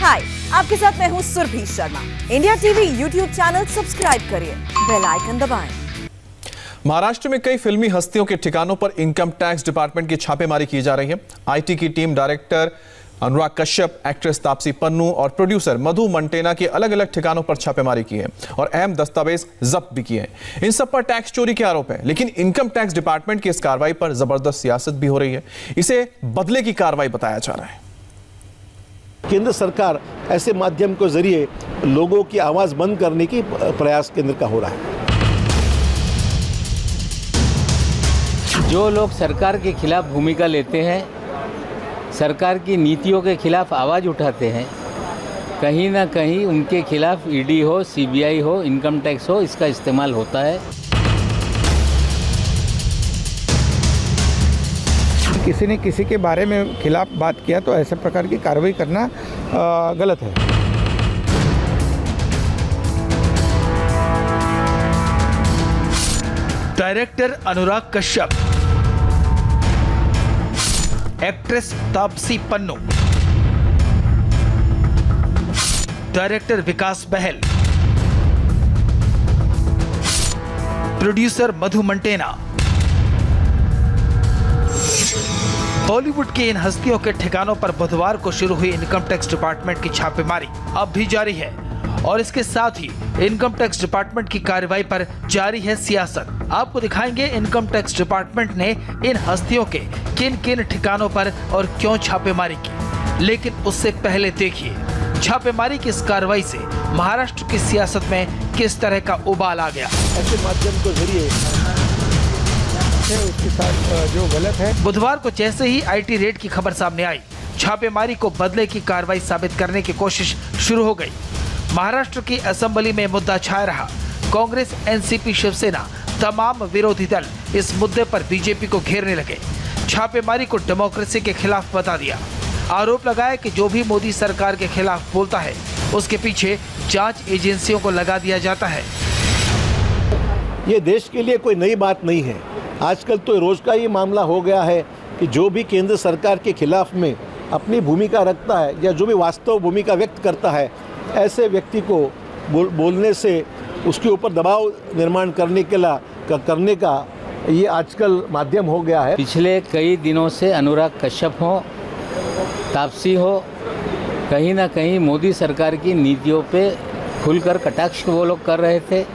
हाय, आपके साथ मैं हूँ Surabhi Sharma. India TV YouTube channel subscribe करिए, बेल आइकन दबाएं। महाराष्ट्र में कई फिल्मी हस्तियों के ठिकानों पर इनकम टैक्स डिपार्टमेंट की छापेमारी की जा रही है। आईटी की team director Anurag Kashyap, actress Taapsee Pannu और प्रोड्यूसर मधु मंटेना के अलग अलग ठिकानों पर छापेमारी की है और अहम दस्तावेज जब्त भी किए हैं। इन सब पर टैक्स चोरी के आरोप हैं, लेकिन इनकम टैक्स डिपार्टमेंट की इस कार्रवाई पर जबरदस्त सियासत भी हो रही है। इसे बदले की कार्रवाई बताया जा रहा है। केंद्र सरकार ऐसे माध्यम के जरिए लोगों की आवाज बंद करने की प्रयास केंद्र का हो रहा है। जो लोग सरकार के खिलाफ भूमिका लेते हैं, सरकार की नीतियों के खिलाफ आवाज़ उठाते हैं, कहीं ना कहीं उनके खिलाफ ईडी हो, सीबीआई हो, इनकम टैक्स हो, इसका इस्तेमाल होता है। किसी ने किसी के बारे में खिलाफ बात किया तो ऐसे प्रकार की कार्रवाई करना गलत है। Director Anurag Kashyap, actress Taapsee Pannu, director विकास बहल, प्रोड्यूसर मधु मंटेना। बॉलीवुड के इन हस्तियों के ठिकानों पर बुधवार को शुरू हुई इनकम टैक्स डिपार्टमेंट की छापेमारी अब भी जारी है और इसके साथ ही इनकम टैक्स डिपार्टमेंट की कार्रवाई पर जारी है सियासत। आपको दिखाएंगे इनकम टैक्स डिपार्टमेंट ने इन हस्तियों के किन किन ठिकानों पर और क्यों छापेमारी की। लेकिन उससे पहले देखिए छापेमारी की इस कार्रवाई से महाराष्ट्र की सियासत में किस तरह का उबाल आ गया। ऐसे माध्यम के जरिए उसके साथ जो गलत है। बुधवार को जैसे ही आईटी रेड की खबर सामने आई, छापेमारी को बदले की कार्रवाई साबित करने की कोशिश शुरू हो गई। महाराष्ट्र की असेंबली में मुद्दा छाया रहा। कांग्रेस, एनसीपी, शिवसेना, तमाम विरोधी दल इस मुद्दे पर बीजेपी को घेरने लगे। छापेमारी को डेमोक्रेसी के खिलाफ बता दिया। आरोप लगाया कि जो भी मोदी सरकार के खिलाफ बोलता है उसके पीछे जांच एजेंसियों को लगा दिया जाता है। ये देश के लिए कोई नई बात नहीं है। आजकल तो रोज का ये मामला हो गया है कि जो भी केंद्र सरकार के खिलाफ में अपनी भूमिका रखता है या जो भी वास्तव भूमिका व्यक्त करता है, ऐसे व्यक्ति को बोलने से उसके ऊपर दबाव निर्माण करने का ये आजकल माध्यम हो गया है। पिछले कई दिनों से अनुराग कश्यप हो, तापसी हो, कहीं ना कहीं मोदी सरकार की नीतियों पे खुलकर कटाक्ष वो लोग कर रहे थे,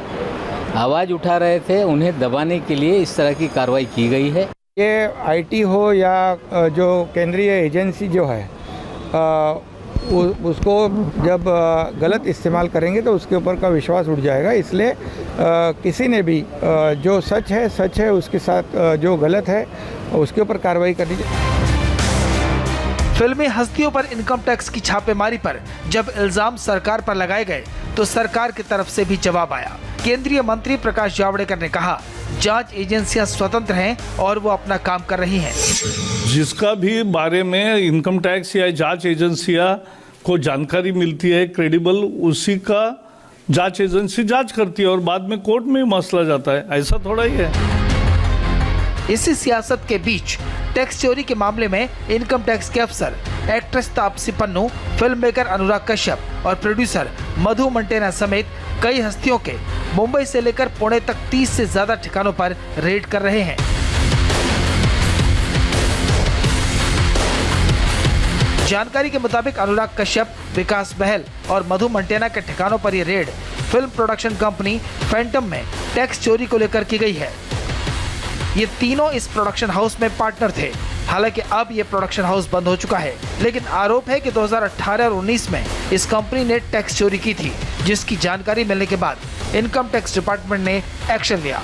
आवाज़ उठा रहे थे। उन्हें दबाने के लिए इस तरह की कार्रवाई की गई है। ये आईटी हो या जो केंद्रीय एजेंसी जो है उसको जब गलत इस्तेमाल करेंगे तो उसके ऊपर का विश्वास उठ जाएगा। इसलिए किसी ने भी जो सच है, उसके साथ जो गलत है उसके ऊपर कार्रवाई करनी चाहिए। फिल्मी हस्तियों पर इनकम टैक्स की छापेमारी पर जब इल्जाम सरकार पर लगाए गए तो सरकार की तरफ से भी जवाब आया। केंद्रीय मंत्री प्रकाश जावड़ेकर ने कहा, जांच एजेंसियां स्वतंत्र हैं और वो अपना काम कर रही हैं। जिसका भी बारे में इनकम टैक्स या जांच एजेंसियां को जानकारी मिलती है क्रेडिबल, उसी का जांच एजेंसी जांच करती है और बाद में कोर्ट में मसला जाता है। ऐसा थोड़ा ही है। इसी सियासत के बीच टैक्स चोरी के मामले में इनकम टैक्स के अफसर, actress Taapsee Pannu, film maker Anurag Kashyap और प्रोड्यूसर मधु मंटेना समेत कई हस्तियों के मुंबई से लेकर पुणे तक 30 से ज्यादा ठिकानों पर रेड कर रहे हैं। जानकारी के मुताबिक अनुराग कश्यप, विकास बहल और मधु मंटेना के ठिकानों पर ये red film production company Phantom में टैक्स चोरी को लेकर की गई है। ये तीनों इस प्रोडक्शन हाउस में पार्टनर थे। हालांकि अब ये प्रोडक्शन हाउस बंद हो चुका है, लेकिन आरोप है कि 2018 और 19 में इस कंपनी ने टैक्स चोरी की थी, जिसकी जानकारी मिलने के बाद इनकम टैक्स डिपार्टमेंट ने एक्शन लिया।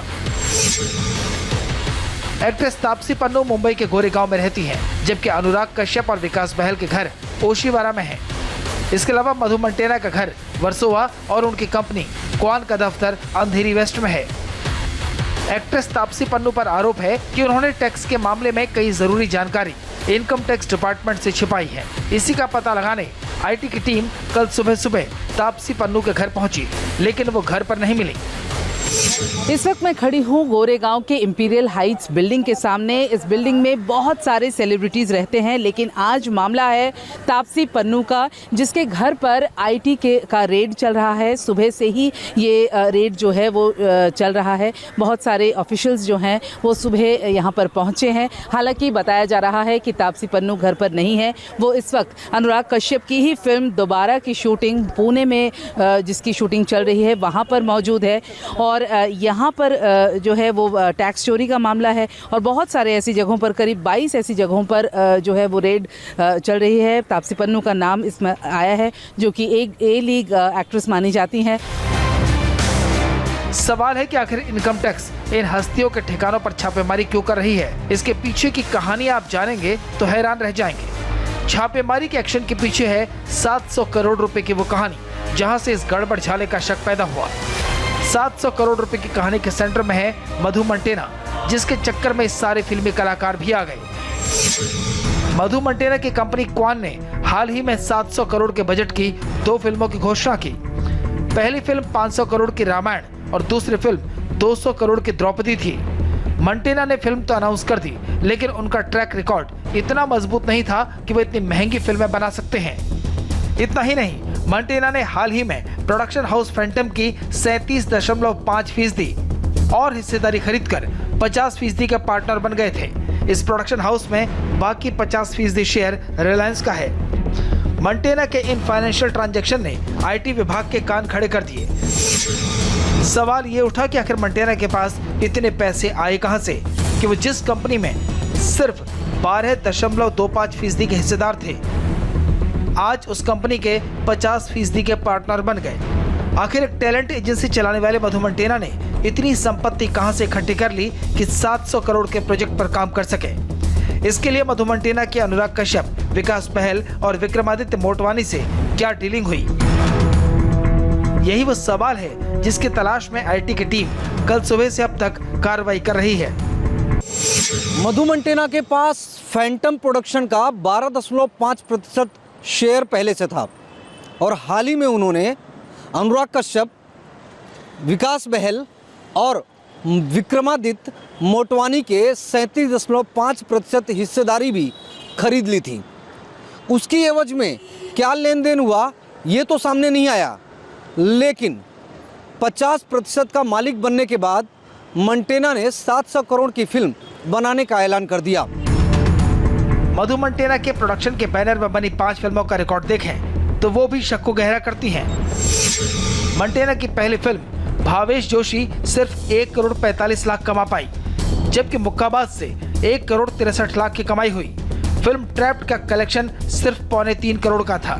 एक्ट्रेस तापसी पन्नू मुंबई के गोरेगांव में रहती हैं, जबकि अनुराग कश्यप और विकास बहल के घर ओशीवारा में है। इसके अलावा मधु मंटेना का घर वर्सोवा और उनकी कंपनी क्वान का दफ्तर अंधेरी वेस्ट में है। एक्ट्रेस तापसी पन्नू पर आरोप है कि उन्होंने टैक्स के मामले में कई जरूरी जानकारी इनकम टैक्स डिपार्टमेंट से छिपाई है। इसी का पता लगाने आईटी की टीम कल सुबह तापसी पन्नू के घर पहुंची, लेकिन वो घर पर नहीं मिली। इस वक्त मैं खड़ी हूँ गोरेगांव के इंपीरियल हाइट्स बिल्डिंग के सामने। इस बिल्डिंग में बहुत सारे सेलिब्रिटीज़ रहते हैं, लेकिन आज मामला है तापसी पन्नू का, जिसके घर पर आईटी का रेड चल रहा है। सुबह से ही ये रेड जो है वो चल रहा है। बहुत सारे ऑफिशियल्स जो हैं वो सुबह यहाँ पर पहुँचे हैं। हालांकि बताया जा रहा है कि तापसी पन्नू घर पर नहीं है। वो इस वक्त अनुराग कश्यप की ही फिल्म दोबारा की शूटिंग पुणे में जिसकी शूटिंग चल रही है वहाँ पर मौजूद है। और यहाँ पर जो है वो टैक्स चोरी का मामला है और बहुत सारे ऐसी जगहों पर, करीब 22 ऐसी जगहों पर जो है वो रेड चल रही है। तापसी पन्नू का नाम इसमें आया है, जो कि एक ए लीग एक्ट्रेस मानी जाती हैं। सवाल है कि आखिर इनकम टैक्स इन हस्तियों के ठिकानों पर छापेमारी क्यों कर रही है। इसके पीछे की कहानी आप जानेंगे तो हैरान रह जाएंगे। छापेमारी के एक्शन के पीछे है 700 करोड़ रुपए की वो कहानी, जहां से इस गड़बड़ झाले का शक पैदा हुआ। 700 करोड़ रुपए की कहानी के सेंटर में है मधु मंटेना, जिसके चक्कर में इस सारे फिल्मी कलाकार भी आ गए। मधु मंटेना की कंपनी क्वान ने हाल ही में 700 करोड़ के बजट की 2 फिल्मों की घोषणा की। पहली फिल्म 500 करोड़ की रामायण और दूसरी फिल्म 200 करोड़ की द्रौपदी थी। मंटेना ने फिल्म तो अनाउंस कर दी, लेकिन उनका ट्रैक रिकॉर्ड इतना मजबूत नहीं था कि वो इतनी महंगी फिल्में बना सकते हैं। इतना ही नहीं, मंटेना ने हाल ही में प्रोडक्शन हाउस फैंटम की 37.5% और हिस्सेदारी खरीदकर 50% के पार्टनर बन गए थे। इस प्रोडक्शन हाउस में बाकी 50% शेयर रिलायंस का है। मंटेना के इन फाइनेंशियल ट्रांजैक्शन ने आईटी विभाग के कान खड़े कर दिए। सवाल ये उठा कि आखिर मंटेना के पास इतने पैसे आए कहां से कि वो जिस कंपनी में सिर्फ 12.25% के हिस्सेदार थे, आज उस कंपनी के 50% के पार्टनर बन गए। आखिर एक टैलेंट एजेंसी चलाने वाले मधु मंटेना ने इतनी संपत्ति कहां से इकट्ठी कर ली कि 700 करोड़ के प्रोजेक्ट पर काम कर सके। इसके लिए मधु मंटेना के अनुराग कश्यप, विकास बहल और विक्रमादित्य मोटवानी से क्या डीलिंग हुई? यही वो सवाल है जिसकी तलाश में आईटी की टीम कल सुबह से अब तक कार्रवाई कर रही है। मधु मंटेना के पास फैंटम प्रोडक्शन का 12.5% शेयर पहले से था और हाल ही में उन्होंने अनुराग कश्यप, विकास बहल और विक्रमादित्य मोटवानी के 37.5% हिस्सेदारी भी खरीद ली थी। उसकी एवज में क्या लेन देन हुआ ये तो सामने नहीं आया, लेकिन 50% का मालिक बनने के बाद मंटेना ने 700 करोड़ की फिल्म बनाने का ऐलान कर दिया। मधु मंटेना के प्रोडक्शन के बैनर में बनी 5 फिल्मों का रिकॉर्ड देखें तो वो भी शक को गहरा करती हैं। मंटेना की पहली फिल्म भावेश जोशी सिर्फ 1 करोड़ 45 लाख कमा पाई, जबकि मुक्काबाज से 1 करोड़ 63 लाख की कमाई हुई। फिल्म ट्रैप्ड का कलेक्शन सिर्फ 2.25 करोड़ का था,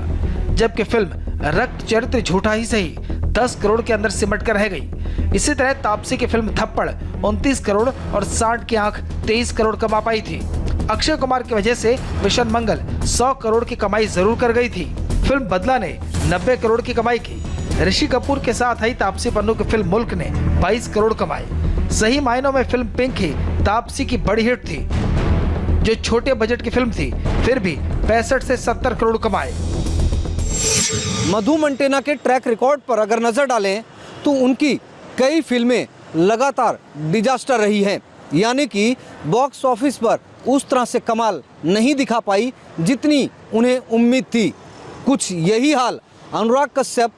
जबकि फिल्म रक्त चरित्र झूठा ही सही 10 करोड़ के अंदर सिमट कर रह गई। इसी तरह तापसी की फिल्म थप्पड़ 29 करोड़ और 60 की आंख 23 करोड़ कमा पाई थी। अक्षय कुमार की वजह से मिशन मंगल 100 करोड़ की कमाई जरूर कर गई थी। फिल्म बदला ने 90 करोड़ की कमाई की। ऋषि कपूर के साथ आई तापसी पन्नू की फिल्म मुल्क ने 22 करोड़ कमाए। सही मायनों में फिल्म पिंक ही तापसी की बड़ी हिट थी, जो छोटे बजट की फिल्म थी, फिर भी 65 से 70 करोड़ कमाए। मधु मंटेना के ट्रैक रिकॉर्ड पर अगर नजर डालें तो उनकी कई फिल्में लगातार डिजास्टर रही हैं, यानी कि बॉक्स ऑफिस पर उस तरह से कमाल नहीं दिखा पाई जितनी उन्हें उम्मीद थी। कुछ यही हाल अनुराग कश्यप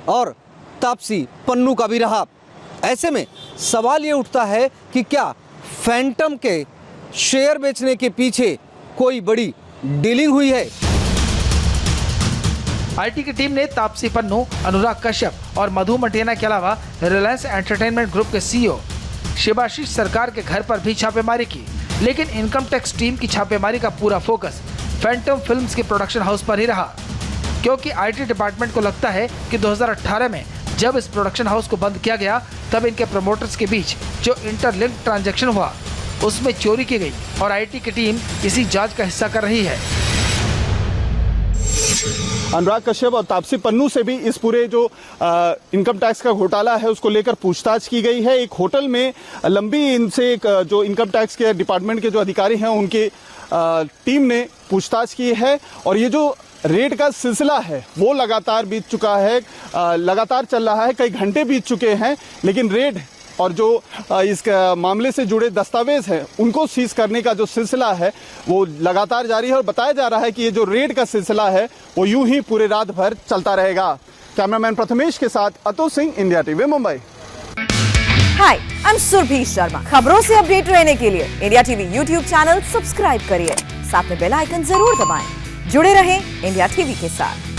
और तापसी पन्नू का भी रहा। ऐसे में सवाल ये उठता है कि क्या फैंटम के शेयर बेचने के पीछे कोई बड़ी डीलिंग हुई है? आईटी की टीम ने तापसी पन्नू, अनुराग कश्यप और मधु मंटेना के अलावा रिलायंस एंटरटेनमेंट ग्रुप के सीईओ शिवाशीष सरकार के घर पर भी छापेमारी की, लेकिन इनकम टैक्स टीम की छापेमारी का पूरा फोकस फैंटम फिल्म्स के प्रोडक्शन हाउस पर ही रहा, क्योंकि आईटी डिपार्टमेंट को लगता है कि 2018 में जब इस प्रोडक्शन हाउस को बंद किया गया तब इनके प्रमोटर्स के बीच जो इंटरलिंक ट्रांजैक्शन हुआ उसमें चोरी की गई और आईटी की टीम इसी जांच का हिस्सा कर रही है। अनुराग कश्यप और तापसी पन्नू से भी इस पूरे जो इनकम टैक्स का घोटाला है उसको लेकर पूछताछ की गई है। एक होटल में लंबी इनसे एक जो इनकम टैक्स के डिपार्टमेंट के जो अधिकारी हैं उनकी टीम ने पूछताछ की है और ये जो रेड का सिलसिला है वो लगातार बीत चुका है, लगातार चल रहा है, कई घंटे बीत चुके हैं, लेकिन रेड और जो इस मामले से जुड़े दस्तावेज हैं उनको सीज करने का जो सिलसिला है वो लगातार जारी है और बताया जा रहा है कि ये जो रेड का सिलसिला है वो यूं ही पूरे रात भर चलता रहेगा। कैमरामैन प्रथमेश के साथ Atul Singh, India TV Mumbai. Hi, I am Surabhi Sharma. खबरों से अपडेट रहने के लिए India TV YouTube channel subscribe करिए, साथ में बेल आइकन जरूर दबाएं। जुड़े रहें इंडिया टीवी के साथ।